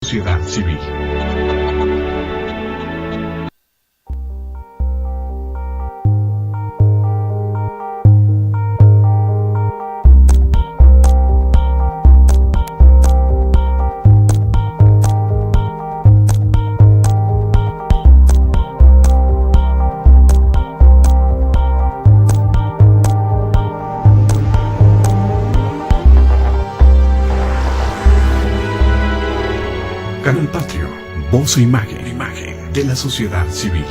Sociedad civil. Canal Patrio, voz e imagen de la sociedad civil.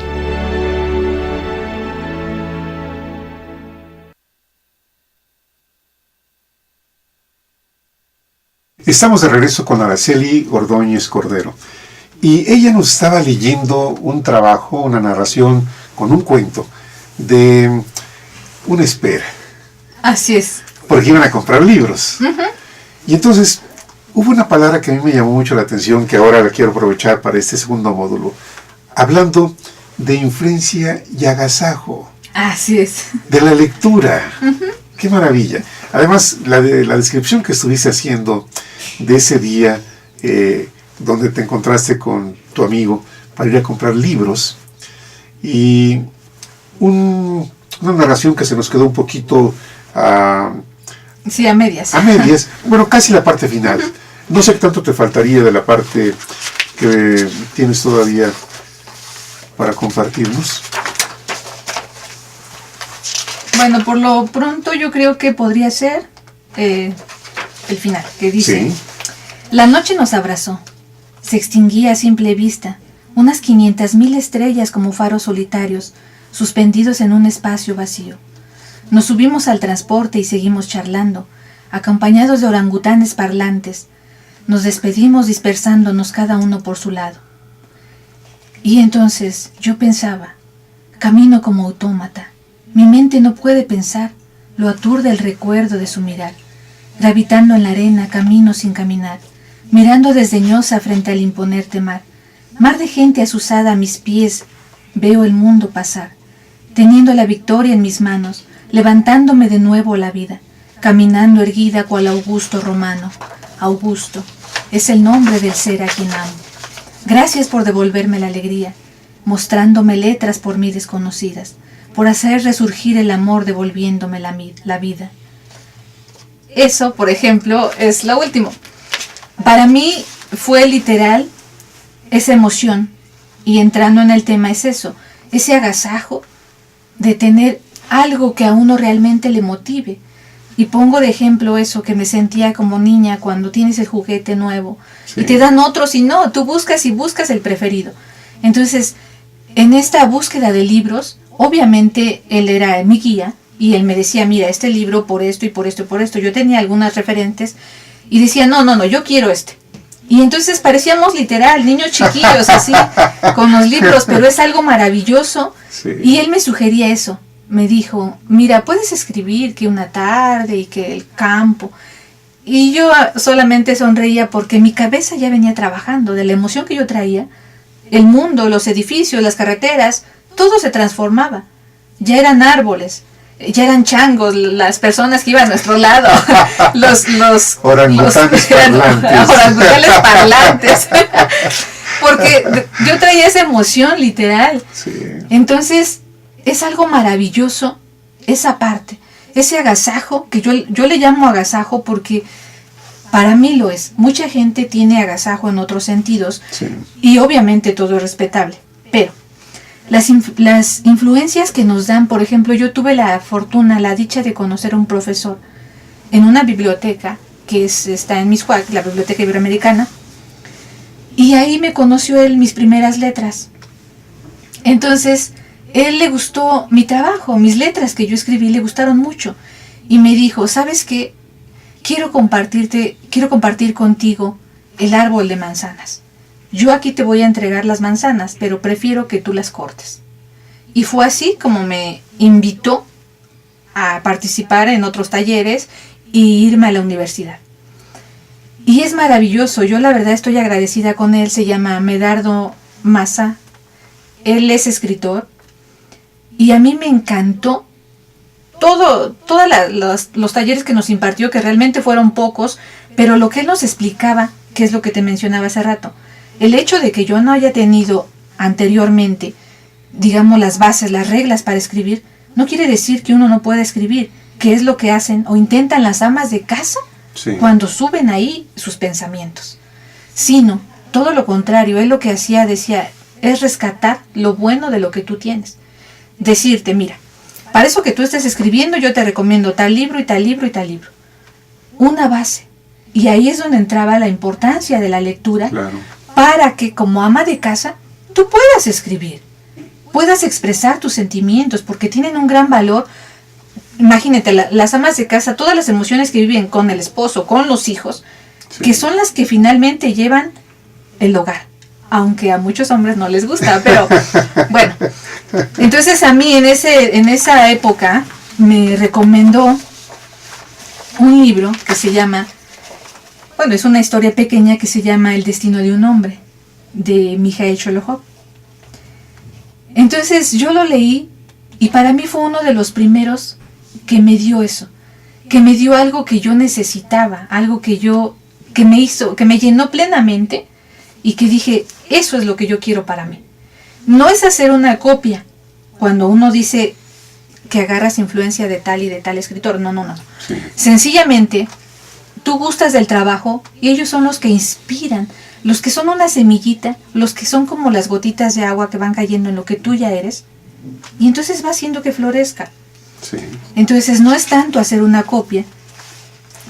Estamos de regreso con Araceli Ordóñez Cordero y ella nos estaba leyendo un trabajo, una narración con un cuento de una espera. Así es. Porque iban a comprar libros. Uh-huh. Y entonces hubo una palabra que a mí me llamó mucho la atención, que ahora la quiero aprovechar para este segundo módulo, hablando de influencia y agasajo. Así es. De la lectura. Uh-huh. ¡Qué maravilla! Además, la descripción que estuviste haciendo de ese día donde te encontraste con tu amigo para ir a comprar libros, y una narración que se nos quedó un poquito sí, a medias. A medias, bueno, casi la parte final. Uh-huh. No sé qué tanto te faltaría de la parte que tienes todavía para compartirnos. Bueno, por lo pronto yo creo que podría ser el final, que dice: sí. La noche nos abrazó, se extinguía a simple vista, unas 500,000 estrellas como faros solitarios, suspendidos en un espacio vacío. Nos subimos al transporte y seguimos charlando, acompañados de orangutanes parlantes. Nos despedimos dispersándonos cada uno por su lado. Y entonces yo pensaba, camino como autómata. Mi mente no puede pensar, lo aturde el recuerdo de su mirar. Gravitando en la arena, camino sin caminar, mirando desdeñosa frente al imponerte mar. Mar de gente asusada a mis pies, veo el mundo pasar. Teniendo la victoria en mis manos, levantándome de nuevo a la vida, caminando erguida cual Augusto romano. Augusto es el nombre del ser a quien amo. Gracias por devolverme la alegría, mostrándome letras por mí desconocidas, por hacer resurgir el amor devolviéndome la vida. Eso, por ejemplo, es lo último. Para mí fue literal esa emoción, y entrando en el tema es eso, ese agasajo de tener algo que a uno realmente le motive. Y pongo de ejemplo eso, que me sentía como niña cuando tienes el juguete nuevo, sí, y te dan otros y no, tú buscas y buscas el preferido. Entonces, en esta búsqueda de libros, obviamente él era mi guía y él me decía, mira, este libro por esto y por esto y por esto. Yo tenía algunas referentes y decía, no, yo quiero este. Y entonces parecíamos literal niños chiquillos así, con los libros, pero es algo maravilloso. Sí. Y él me sugería eso. Me dijo, mira, puedes escribir que una tarde y que el campo. Y yo solamente sonreía porque mi cabeza ya venía trabajando de la emoción que yo traía. El mundo, los edificios, las carreteras, todo se transformaba. Ya eran árboles, ya eran changos, las personas que iban a nuestro lado, los orangutanes parlantes. Porque yo traía esa emoción literal. Sí. Entonces, es algo maravilloso esa parte, ese agasajo, que yo le llamo agasajo porque para mí lo es. Mucha gente tiene agasajo en otros sentidos, sí, y obviamente todo es respetable, pero las influencias que nos dan, por ejemplo, yo tuve la fortuna, la dicha de conocer a un profesor en una biblioteca que está en Mixcoac, la Biblioteca Iberoamericana, y ahí me conoció él mis primeras letras. Entonces, él le gustó mi trabajo, mis letras que yo escribí le gustaron mucho, y me dijo, ¿sabes qué? Quiero compartir contigo el árbol de manzanas. Yo aquí te voy a entregar las manzanas, pero prefiero que tú las cortes. Y fue así como me invitó a participar en otros talleres y irme a la universidad. Y es maravilloso, yo la verdad estoy agradecida con él, se llama Medardo Maza, él es escritor, y a mí me encantó todos los talleres que nos impartió, que realmente fueron pocos, pero lo que él nos explicaba, que es lo que te mencionaba hace rato, el hecho de que yo no haya tenido anteriormente, digamos, las bases, las reglas para escribir, no quiere decir que uno no pueda escribir, que es lo que hacen o intentan las amas de casa cuando suben ahí sus pensamientos. Sino, todo lo contrario, él lo que decía, es rescatar lo bueno de lo que tú tienes. Decirte, mira, para eso que tú estés escribiendo, yo te recomiendo tal libro y tal libro y tal libro. Una base. Y ahí es donde entraba la importancia de la lectura, para que como ama de casa, tú puedas escribir, puedas expresar tus sentimientos, porque tienen un gran valor. Imagínate, las amas de casa, todas las emociones que viven con el esposo, con los hijos, que son las que finalmente llevan el hogar. Aunque a muchos hombres no les gusta, pero bueno. Entonces a mí en esa época me recomendó un libro que se llama, bueno, es una historia pequeña que se llama El destino de un hombre, de Mikhail Sholokhov. Entonces yo lo leí y para mí fue uno de los primeros que me dio eso, que me dio algo que yo necesitaba, algo que me llenó plenamente y que dije, eso es lo que yo quiero para mí. No es hacer una copia cuando uno dice que agarras influencia de tal y de tal escritor, no. Sí. Sencillamente, tú gustas del trabajo y ellos son los que inspiran, los que son una semillita, los que son como las gotitas de agua que van cayendo en lo que tú ya eres, y entonces va haciendo que florezca. Sí. Entonces no es tanto hacer una copia,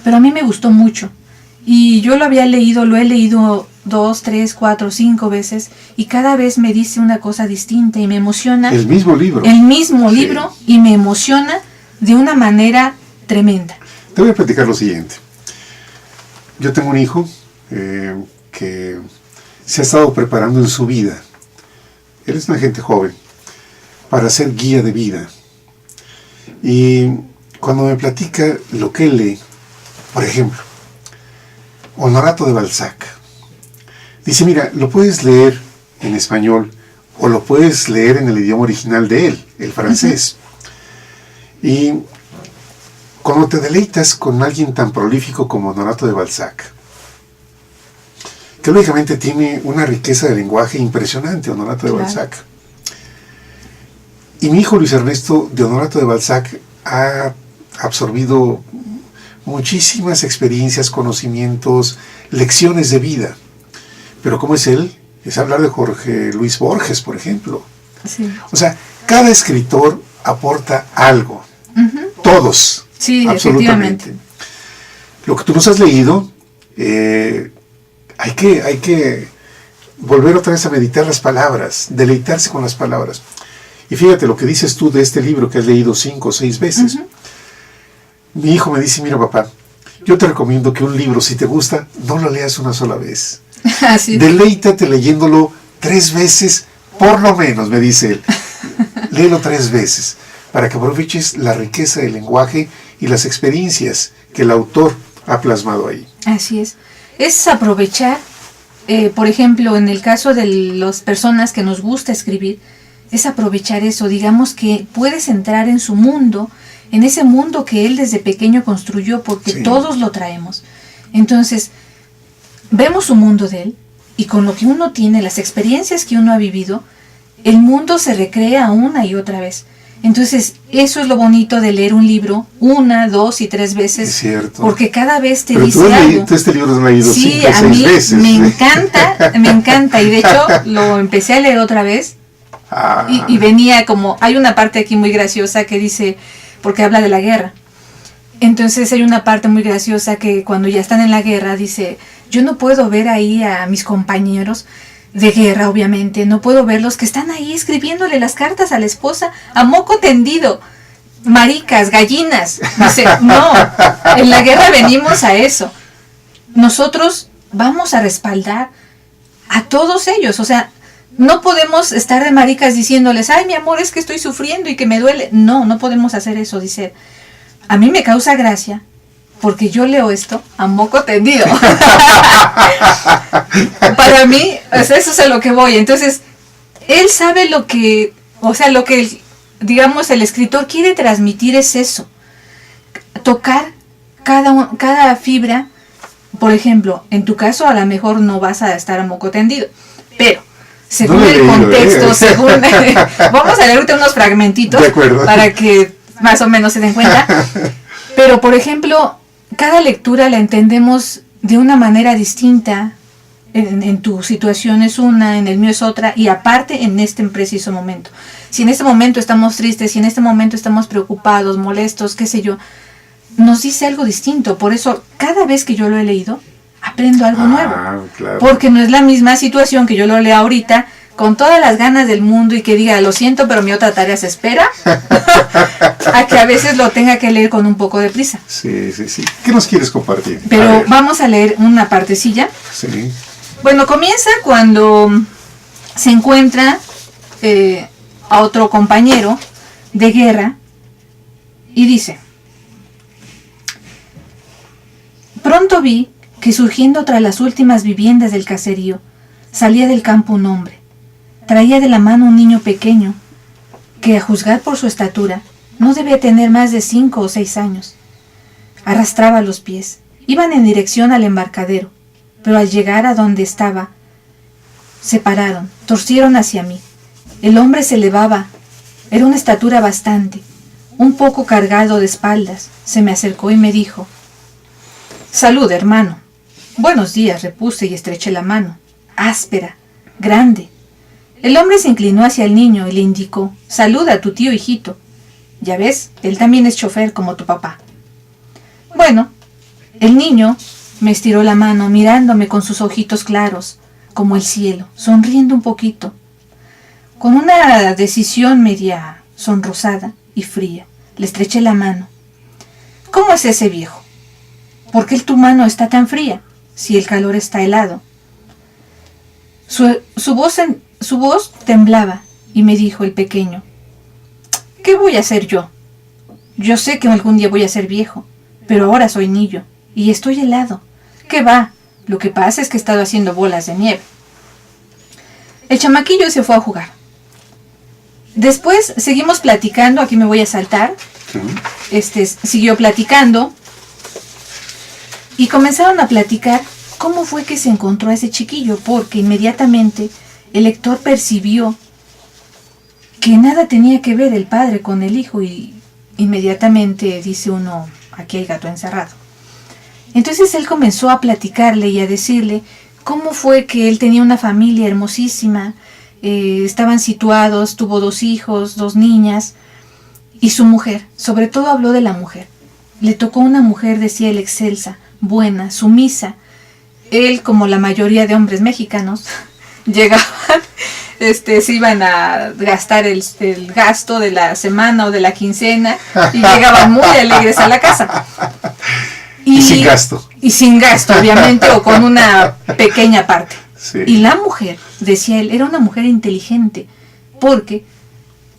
pero a mí me gustó mucho. Y yo lo he leído 2, 3, 4, 5 veces, y cada vez me dice una cosa distinta y me emociona. El mismo libro, y me emociona de una manera tremenda. Te voy a platicar lo siguiente. Yo tengo un hijo que se ha estado preparando en su vida. Él es una gente joven para ser guía de vida. Y cuando me platica lo que él lee, por ejemplo, Honorato de Balzac, dice, mira, lo puedes leer en español o lo puedes leer en el idioma original de él, el francés. Uh-huh. Y cuando te deleitas con alguien tan prolífico como Honorato de Balzac, que lógicamente tiene una riqueza de lenguaje impresionante, Honorato de Balzac. Y mi hijo Luis Ernesto, de Honorato de Balzac, ha absorbido muchísimas experiencias, conocimientos, lecciones de vida. Pero ¿cómo es él? Es hablar de Jorge Luis Borges, por ejemplo. Sí. O sea, cada escritor aporta algo. Uh-huh. Todos. Sí, absolutamente. Lo que tú nos has leído, hay que volver otra vez a meditar las palabras, deleitarse con las palabras. Y fíjate lo que dices tú de este libro que has leído 5 o 6 veces. Uh-huh. Mi hijo me dice, mira papá, yo te recomiendo que un libro, si te gusta, no lo leas una sola vez. Así. Deleítate leyéndolo 3 veces, por lo menos, me dice él. Léelo 3 veces, para que aproveches la riqueza del lenguaje y las experiencias que el autor ha plasmado ahí. Así es. Es aprovechar, por ejemplo, en el caso de las personas que nos gusta escribir, es aprovechar eso, digamos que puedes entrar en su mundo, en ese mundo que él desde pequeño construyó, porque sí, todos lo traemos. Entonces, vemos su mundo de él, y con lo que uno tiene, las experiencias que uno ha vivido, el mundo se recrea una y otra vez. Entonces, eso es lo bonito de leer un libro 1, 2 y 3 veces. Es cierto. Porque cada vez te pero dice algo. Tú este libro lo has leído 5 o 6 veces. Sí, a mí me encanta. Y de hecho, lo empecé a leer otra vez. Y venía como, hay una parte aquí muy graciosa que dice, porque habla de la guerra. Entonces hay una parte muy graciosa que cuando ya están en la guerra dice, yo no puedo ver ahí a mis compañeros de guerra, obviamente, no puedo ver los que están ahí escribiéndole las cartas a la esposa a moco tendido, maricas, gallinas. Dice, no, en la guerra venimos a eso. Nosotros vamos a respaldar a todos ellos, o sea, no podemos estar de maricas diciéndoles, ay, mi amor, es que estoy sufriendo y que me duele. No podemos hacer eso, dice. A mí me causa gracia, porque yo leo esto a moco tendido. Para mí, o sea, eso es a lo que voy. Entonces, él sabe lo que, digamos, el escritor quiere transmitir es eso. Tocar cada fibra por ejemplo, en tu caso a lo mejor no vas a estar a moco tendido, pero según No lo he el leído, contexto, vamos a leer ahorita unos fragmentitos De acuerdo. para que más o menos se den cuenta. Pero, por ejemplo, cada lectura la entendemos de una manera distinta. En tu situación es una, en el mío es otra, y aparte en este preciso momento. Si en este momento estamos tristes, si en este momento estamos preocupados, molestos, qué sé yo, nos dice algo distinto. Por eso, cada vez que yo lo he leído, aprendo algo nuevo. Claro. Porque no es la misma situación que yo lo lea ahorita, con todas las ganas del mundo y que diga, lo siento, pero mi otra tarea se espera, a que a veces lo tenga que leer con un poco de prisa. Sí. ¿Qué nos quieres compartir? Pero vamos a leer una partecilla. Sí. Bueno, comienza cuando se encuentra a otro compañero de guerra y dice: pronto vi que surgiendo tras las últimas viviendas del caserío, salía del campo un hombre. Traía de la mano un niño pequeño, que a juzgar por su estatura, no debía tener más de 5 o 6 años. Arrastraba los pies. Iban en dirección al embarcadero, pero al llegar a donde estaba, se pararon, torcieron hacia mí. El hombre se elevaba, era una estatura bastante, un poco cargado de espaldas. Se me acercó y me dijo: «Salud, hermano». «Buenos días», repuse y estreché la mano, áspera, grande. El hombre se inclinó hacia el niño y le indicó: «Saluda a tu tío, hijito. Ya ves, él también es chofer como tu papá». Bueno, el niño me estiró la mano, mirándome con sus ojitos claros, como el cielo, sonriendo un poquito, con una decisión media sonrosada y fría. Le estreché la mano. «¿Cómo es ese viejo? ¿Por qué tu mano está tan fría, si el calor está helado?» Su voz temblaba y me dijo el pequeño: «¿Qué voy a hacer yo? Yo sé que algún día voy a ser viejo, pero ahora soy niño y estoy helado. ¿Qué va? Lo que pasa es que he estado haciendo bolas de nieve». El chamaquillo se fue a jugar. Después seguimos platicando, aquí me voy a saltar. Siguió platicando y comenzaron a platicar cómo fue que se encontró a ese chiquillo, porque inmediatamente el lector percibió que nada tenía que ver el padre con el hijo y inmediatamente dice uno: aquí hay gato encerrado. Entonces él comenzó a platicarle y a decirle cómo fue que él tenía una familia hermosísima, estaban situados, tuvo 2 hijos, 2 niñas, y su mujer, sobre todo habló de la mujer. Le tocó una mujer, decía él, excelsa, buena, sumisa. Él, como la mayoría de hombres mexicanos, llegaban, se iban a gastar el gasto de la semana o de la quincena y llegaban muy alegres a la casa. Y sin gasto. Y sin gasto, obviamente, o con una pequeña parte. Sí. Y la mujer, decía él, era una mujer inteligente, porque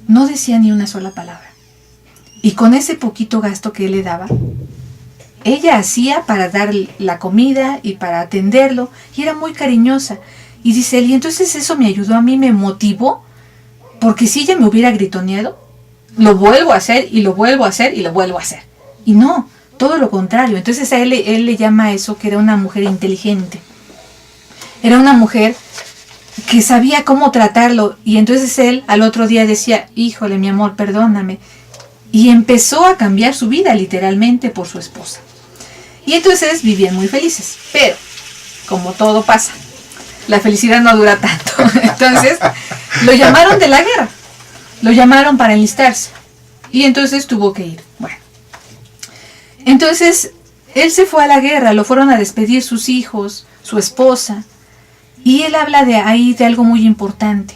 no decía ni una sola palabra. Y con ese poquito gasto que él le daba, ella hacía para dar la comida y para atenderlo, y era muy cariñosa. Y dice él, y entonces eso me ayudó a mí, me motivó, porque si ella me hubiera gritoneado, lo vuelvo a hacer, y lo vuelvo a hacer, y lo vuelvo a hacer. Y no, todo lo contrario. Entonces a él le llama eso que era una mujer inteligente. Era una mujer que sabía cómo tratarlo, y entonces él al otro día decía: híjole, mi amor, perdóname. Y empezó a cambiar su vida literalmente por su esposa. Y entonces vivían muy felices. Pero, como todo pasa, la felicidad no dura tanto. Entonces, lo llamaron de la guerra. Lo llamaron para enlistarse. Y entonces tuvo que ir. Bueno. Entonces, él se fue a la guerra. Lo fueron a despedir sus hijos, su esposa. Y él habla de ahí de algo muy importante.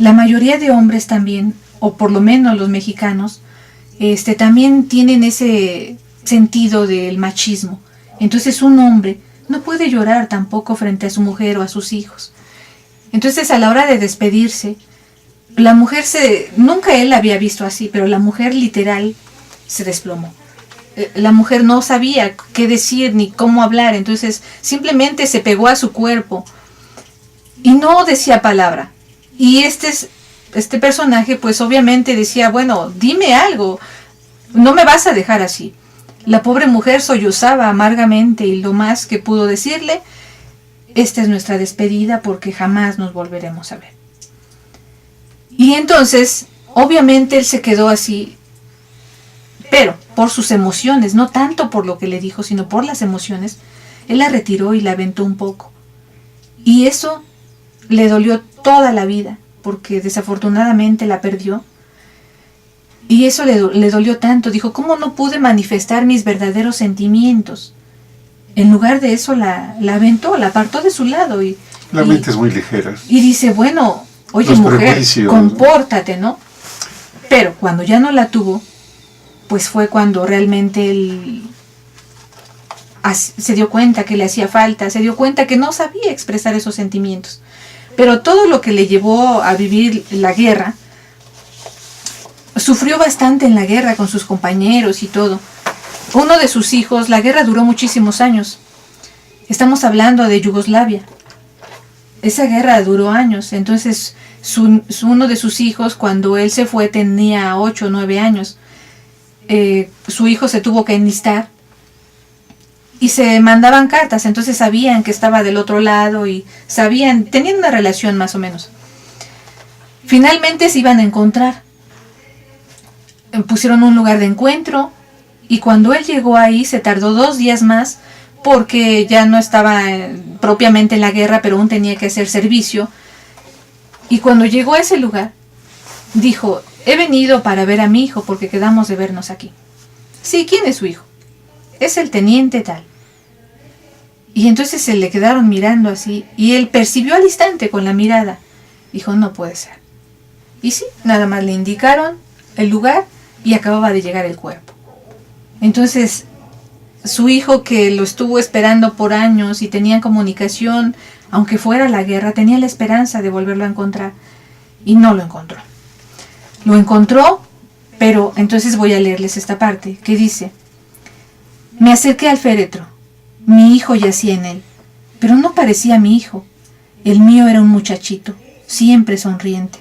La mayoría de hombres también, o por lo menos los mexicanos, también tienen ese sentido del machismo. Entonces un hombre no puede llorar tampoco frente a su mujer o a sus hijos. Entonces a la hora de despedirse, la mujer nunca él la había visto así, pero la mujer literal se desplomó. La mujer no sabía qué decir ni cómo hablar, entonces simplemente se pegó a su cuerpo y no decía palabra. Y este personaje pues obviamente decía: bueno, dime algo, no me vas a dejar así. La pobre mujer sollozaba amargamente y lo más que pudo decirle: esta es nuestra despedida porque jamás nos volveremos a ver. Y entonces, obviamente él se quedó así, pero por sus emociones, no tanto por lo que le dijo, sino por las emociones, él la retiró y la aventó un poco. Y eso le dolió toda la vida, porque desafortunadamente la perdió. Y eso le dolió tanto. Dijo: ¿cómo no pude manifestar mis verdaderos sentimientos? En lugar de eso la aventó, la apartó de su lado. La mente es muy ligera. Y dice: bueno, oye, Los mujer, prejuicios, compórtate, ¿no? Pero cuando ya no la tuvo, pues fue cuando realmente él se dio cuenta que le hacía falta, se dio cuenta que no sabía expresar esos sentimientos. Pero todo lo que le llevó a vivir la guerra, sufrió bastante en la guerra con sus compañeros y todo. Uno de sus hijos, la guerra duró muchísimos años. Estamos hablando de Yugoslavia. Esa guerra duró años. Entonces, uno de sus hijos, cuando él se fue, tenía 8 o 9 años. Su hijo se tuvo que enlistar y se mandaban cartas. Entonces sabían que estaba del otro lado y tenían una relación más o menos. Finalmente se iban a encontrar. Pusieron un lugar de encuentro y cuando él llegó ahí se tardó 2 días más porque ya no estaba propiamente en la guerra, pero aún tenía que hacer servicio. Y cuando llegó a ese lugar, dijo: he venido para ver a mi hijo porque quedamos de vernos aquí. Sí, ¿quién es su hijo? Es el teniente tal. Y entonces se le quedaron mirando así y él percibió al instante con la mirada. Dijo: no puede ser. Y sí, nada más le indicaron el lugar y acababa de llegar el cuerpo. Entonces, su hijo, que lo estuvo esperando por años y tenían comunicación, aunque fuera la guerra, tenía la esperanza de volverlo a encontrar y no lo encontró. Lo encontró, pero entonces voy a leerles esta parte que dice: me acerqué al féretro. Mi hijo yacía en él, pero no parecía mi hijo. El mío era un muchachito, siempre sonriente,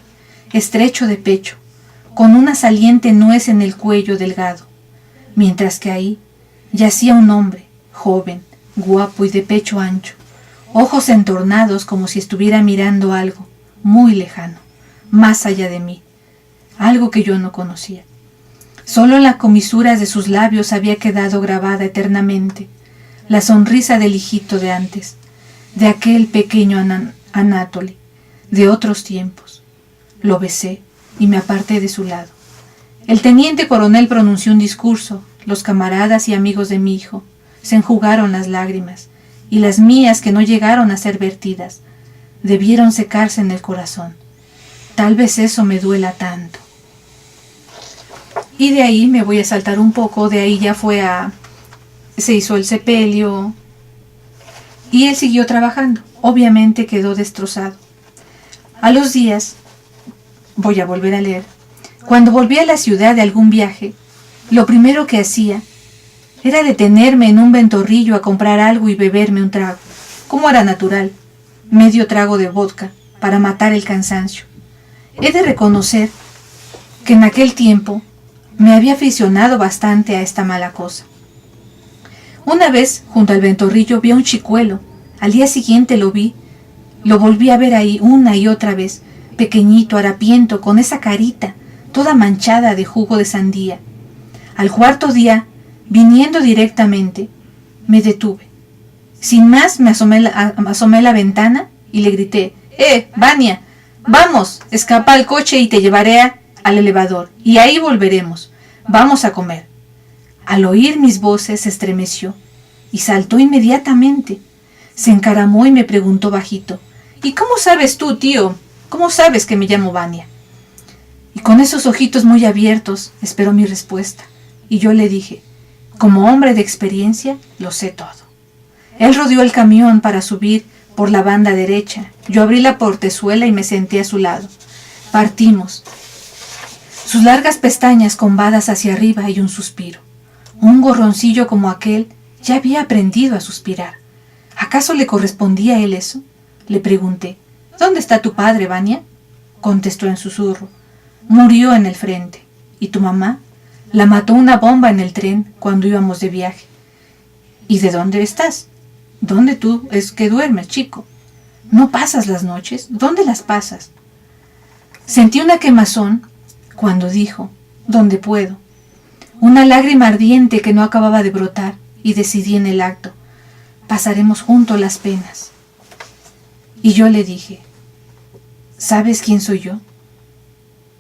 estrecho de pecho, con una saliente nuez en el cuello delgado, mientras que ahí yacía un hombre, joven, guapo y de pecho ancho, ojos entornados como si estuviera mirando algo muy lejano, más allá de mí, algo que yo no conocía. Solo en las comisuras de sus labios había quedado grabada eternamente la sonrisa del hijito de antes, de aquel pequeño Anatoly, de otros tiempos. Lo besé y me aparté de su lado. El teniente coronel pronunció un discurso. Los camaradas y amigos de mi hijo se enjugaron las lágrimas, y las mías, que no llegaron a ser vertidas, debieron secarse en el corazón. Tal vez eso me duela tanto. Y de ahí me voy a saltar un poco. De ahí ya se hizo el sepelio y él siguió trabajando. Obviamente quedó destrozado. A los días, voy a volver a leer, cuando volví a la ciudad de algún viaje, lo primero que hacía era detenerme en un ventorrillo a comprar algo y beberme un trago, como era natural, medio trago de vodka, para matar el cansancio. He de reconocer que en aquel tiempo me había aficionado bastante a esta mala cosa. Una vez, junto al ventorrillo, vi a un chicuelo. Al día siguiente lo volví a ver ahí una y otra vez, pequeñito, harapiento, con esa carita, toda manchada de jugo de sandía. Al 4.º día, viniendo directamente, me detuve. Sin más, me asomé a la ventana y le grité: Vania, vamos, escapa al coche y te llevaré al elevador, y ahí volveremos. Vamos a comer. Al oír mis voces se estremeció y saltó inmediatamente. Se encaramó y me preguntó bajito: ¿y cómo sabes tú, tío? ¿Cómo sabes que me llamo Vania? Y con esos ojitos muy abiertos esperó mi respuesta. Y yo le dije: como hombre de experiencia, lo sé todo. Él rodeó el camión para subir por la banda derecha. Yo abrí la portezuela y me senté a su lado. Partimos. Sus largas pestañas combadas hacia arriba y un suspiro. Un gorroncillo como aquel ya había aprendido a suspirar. ¿Acaso le correspondía a él eso? Le pregunté: ¿dónde está tu padre, Vania? Contestó en susurro: murió en el frente. ¿Y tu mamá? La mató una bomba en el tren cuando íbamos de viaje. ¿Y de dónde estás? ¿Dónde tú es que duermes, chico? ¿No pasas las noches? ¿Dónde las pasas? Sentí una quemazón cuando dijo, ¿dónde puedo? Una lágrima ardiente que no acababa de brotar, y decidí en el acto, pasaremos juntos las penas. Y yo le dije, ¿sabes quién soy yo?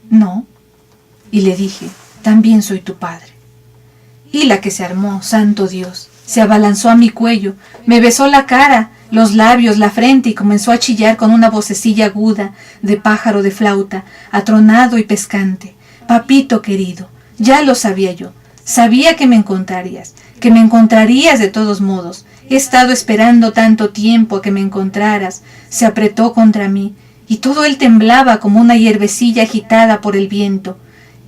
No. Y le dije, también soy tu padre. Y la que se armó, santo Dios, se abalanzó a mi cuello, me besó la cara, los labios, la frente y comenzó a chillar con una vocecilla aguda, de pájaro de flauta, atronado y pescante. Papito querido, ya lo sabía yo, sabía que me encontrarías de todos modos. He estado esperando tanto tiempo a que me encontraras. Se apretó contra mí, y todo él temblaba como una hierbecilla agitada por el viento.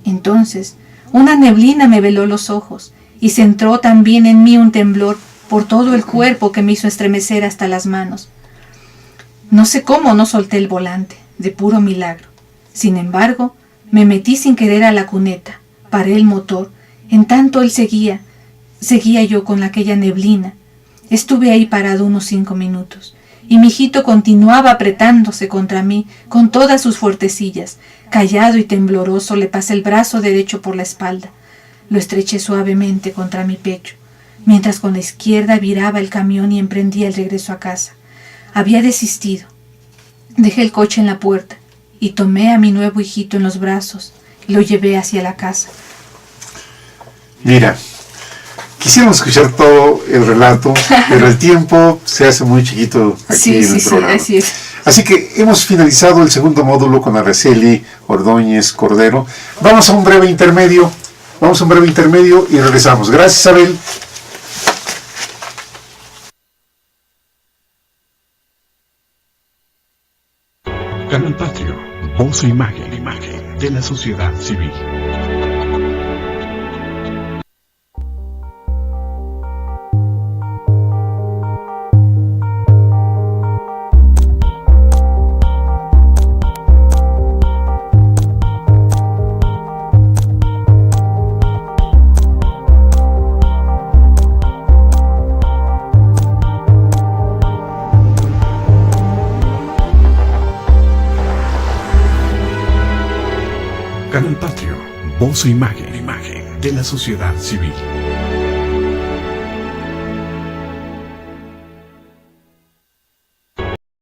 Entonces, una neblina me veló los ojos, y se entró también en mí un temblor por todo el cuerpo que me hizo estremecer hasta las manos. No sé cómo no solté el volante, de puro milagro. Sin embargo, me metí sin querer a la cuneta, paré el motor, en tanto él seguía yo con aquella neblina. Estuve ahí parado unos 5 minutos, y mi hijito continuaba apretándose contra mí con todas sus fuertecillas. Callado y tembloroso le pasé el brazo derecho por la espalda. Lo estreché suavemente contra mi pecho, mientras con la izquierda viraba el camión y emprendía el regreso a casa. Había desistido. Dejé el coche en la puerta y tomé a mi nuevo hijito en los brazos y lo llevé hacia la casa. Mira, quisiéramos escuchar todo el relato, pero el tiempo se hace muy chiquito aquí en el programa. Sí, así es. Así que hemos finalizado el segundo módulo con Araceli Ordóñez Cordero. Vamos a un breve intermedio y regresamos. Gracias, Abel. Canal Patrio, voz e imagen de la sociedad civil. Canal Patrio, voz e imagen de la sociedad civil.